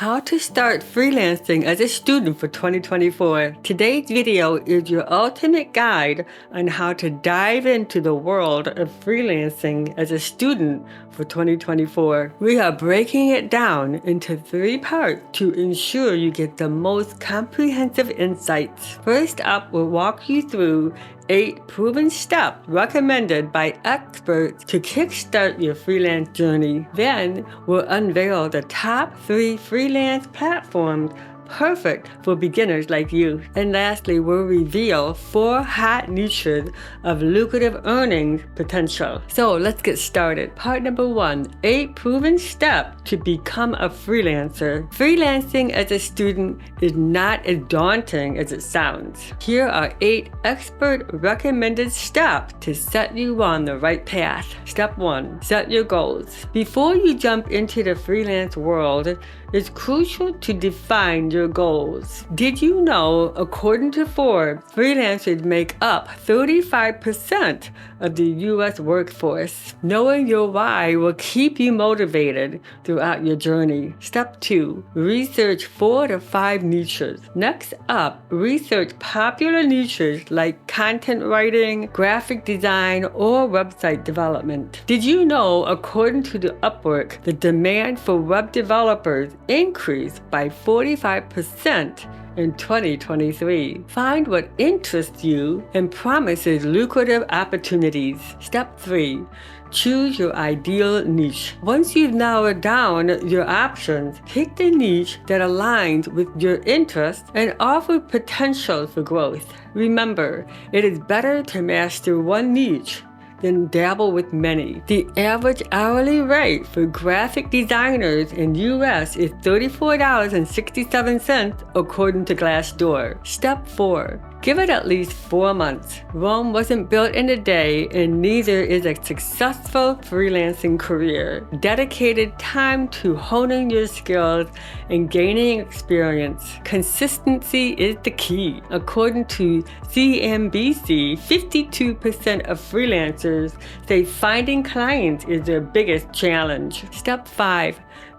How to start freelancing as a student for 2024. Today's video is your ultimate guide on how to dive into the world of freelancing as a student for 2024. We are breaking it down into 3 parts to ensure you get the most comprehensive insights. First up, we'll walk you through 8 proven steps recommended by experts to kickstart your freelance journey. Then we'll unveil the top 3 freelance platforms perfect for beginners like you. And lastly, we'll reveal 4 hot niches of lucrative earnings potential. So let's get started. Part number 1, 8 proven steps to become a freelancer. Freelancing as a student is not as daunting as it sounds. Here are 8 expert recommended steps to set you on the right path. Step 1, set your goals. Before you jump into the freelance world, it's crucial to define your goals. Did you know, according to Forbes, freelancers make up 35% of the U.S. workforce? Knowing your why will keep you motivated throughout your journey. Step 2, research 4 to 5 niches. Next up, research popular niches like content writing, graphic design, or website development. Did you know, according to the Upwork, the demand for web developers increased by 45% in 2023. Find what interests you and promises lucrative opportunities. Step 3, choose your ideal niche. Once you've narrowed down your options, pick the niche that aligns with your interests and offers potential for growth. Remember, it is better to master one niche than dabble with many. The average hourly rate for graphic designers in US is $34.67 according to Glassdoor. Step 4, give it at least 4 months. Rome wasn't built in a day, and neither is a successful freelancing career. Dedicated time to honing your skills and gaining experience. Consistency is the key. According to CNBC, 52% of freelancers say finding clients is their biggest challenge. Step 5,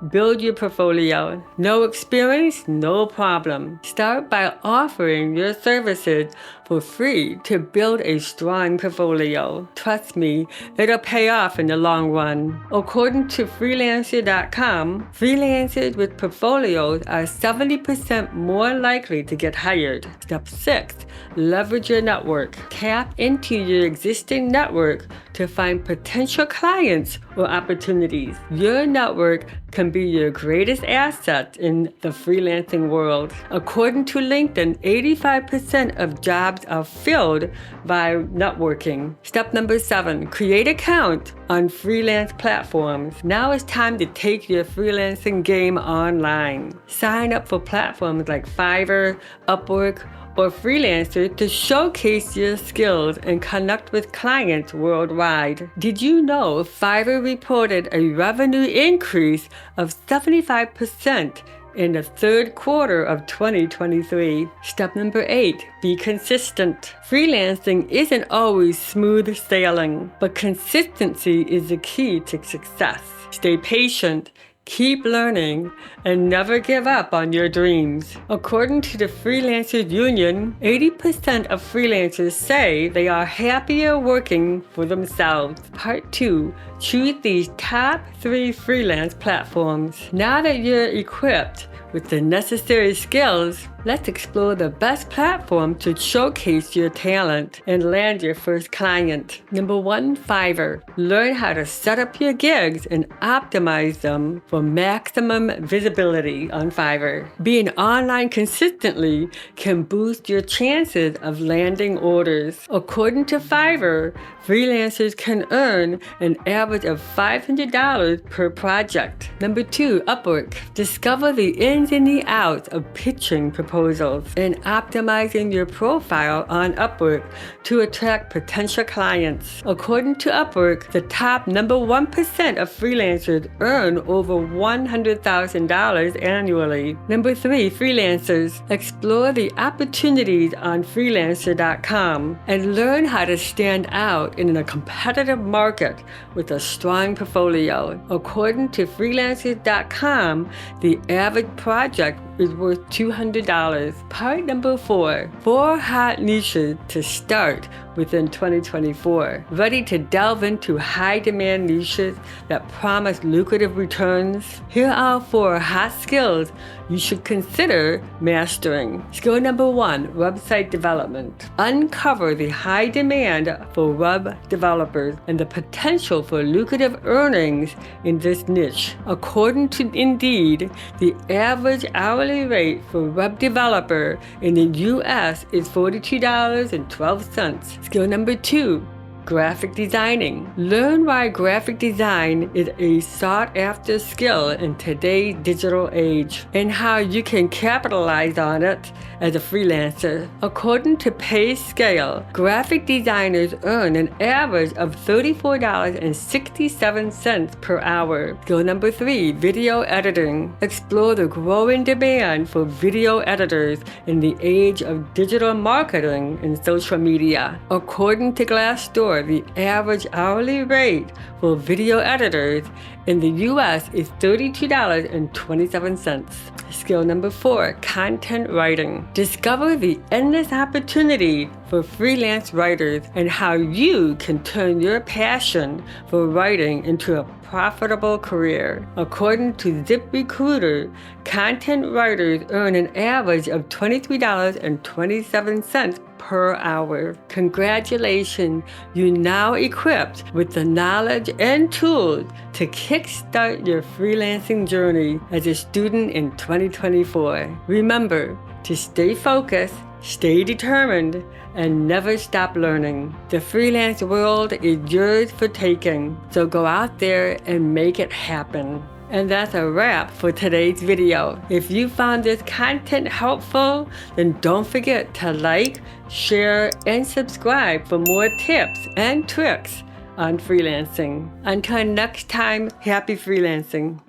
build your portfolio. No experience, no problem. Start by offering your services for free to build a strong portfolio. Trust me, it'll pay off in the long run. According to freelancer.com, freelancers with portfolios are 70% more likely to get hired. Step 6, leverage your network. Tap into your existing network to find potential clients or opportunities. Your network can be your greatest asset in the freelancing world. According to LinkedIn, 85% of jobs are filled by networking. Step number 7, create an account on freelance platforms. Now it's time to take your freelancing game online. Sign up for platforms like Fiverr, Upwork, or Freelancer to showcase your skills and connect with clients worldwide. Did you know Fiverr reported a revenue increase of 75% in the 3rd quarter of 2023? Step number 8, be consistent. Freelancing isn't always smooth sailing, but consistency is the key to success. Stay patient, keep learning, and never give up on your dreams. According to the Freelancers Union, 80% of freelancers say they are happier working for themselves. Part 2, choose these top 3 freelance platforms. Now that you're equipped with the necessary skills, let's explore the best platform to showcase your talent and land your first client. Number 1, Fiverr. Learn how to set up your gigs and optimize them for maximum visibility on Fiverr. Being online consistently can boost your chances of landing orders. According to Fiverr, freelancers can earn an average of $500 per project. Number 2, Upwork. Discover the ins and the outs of pitching proposals proposals, and optimizing your profile on Upwork to attract potential clients. According to Upwork, the top number 1% of freelancers earn over $100,000 annually. Number 3, freelancers. Explore the opportunities on freelancer.com and learn how to stand out in a competitive market with a strong portfolio. According to freelancers.com, the average project is worth $200. Part number 4, 4 hot niches to start within 2024. Ready to delve into high-demand niches that promise lucrative returns? Here are 4 hot skills you should consider mastering. Skill number 1, website development. Uncover the high demand for web developers and the potential for lucrative earnings in this niche. According to Indeed, the average hourly rate for web developer in the US is $42.12. Skill number 2, graphic designing. Learn why graphic design is a sought-after skill in today's digital age and how you can capitalize on it as a freelancer. According to PayScale, graphic designers earn an average of $34.67 per hour. Skill number 3, video editing. Explore the growing demand for video editors in the age of digital marketing and social media. According to Glassdoor, the average hourly rate for video editors in the US is $32.27. Skill number 4, content writing. Discover the endless opportunity for freelance writers and how you can turn your passion for writing into a profitable career. According to ZipRecruiter, content writers earn an average of $23.27 per hour. Congratulations, you're now equipped with the knowledge and tools to kickstart your freelancing journey as a student in 2024. Remember to stay focused, stay determined, and never stop learning. The freelance world is yours for taking, so go out there and make it happen. And that's a wrap for today's video. If you found this content helpful, then don't forget to like, share, and subscribe for more tips and tricks on freelancing. Until next time, happy freelancing.